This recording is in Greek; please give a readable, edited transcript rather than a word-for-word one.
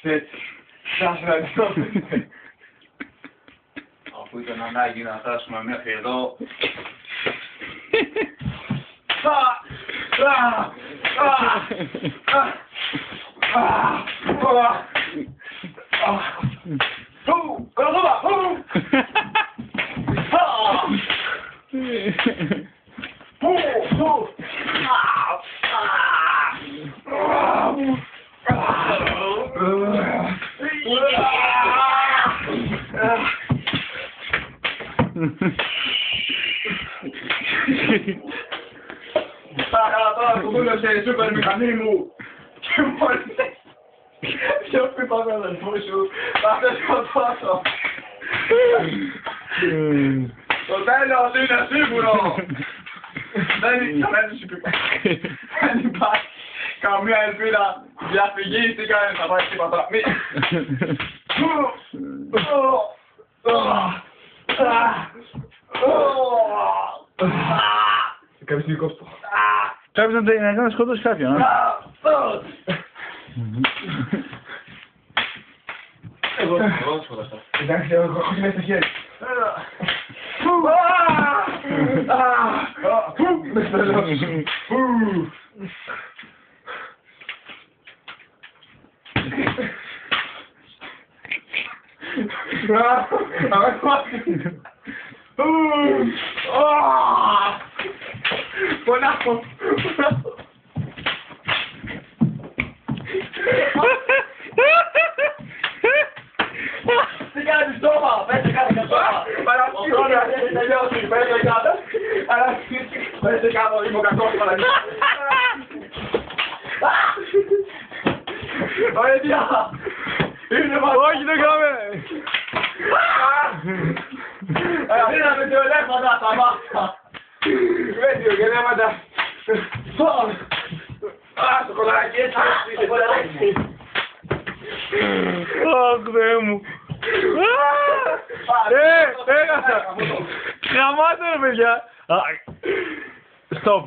Έτσι. Θα ευχαριστώ. Αφού ήταν ανάγκη να φτάσουμε μέχρι εδώ. Τώρα το δούλωσε η σούπερ μηχανή μου και μόλις πιο πίπα με αδελφό σου θα σε σκοτώσω. Το τέλος είναι σίγουρο. Δεν υπάρχει καμία ελπίδα διαφυγής ή κανένας θα πάει τίποτα. Κάποιος είναι κόστο. Κάποιος να σκοτώσει κάποιον. Εγώ δεν σκοτώσω. Εντάξει, έχω μέσα στο χέρι. Με στέλνω. Φωνάχω. Τι κάνεις στόμα, πέσε κάτι για στόμα. Παρασκευόνια, έχει τελειώσει, πέσε κάτω. Πέσε κάτω, είμαι ο κακός παρακάτω. Ωραία, διά. Είναι μαζί. Όχι, δεν κάμε. Δίναμε δύο ελέφαντα στα μάτια. Με δύο ελέφαντα. Στο κολαράκι, έτσι. Αχ, Θεέ μου. Έχασα. Χαμάτε ρε παιδιά. Stop.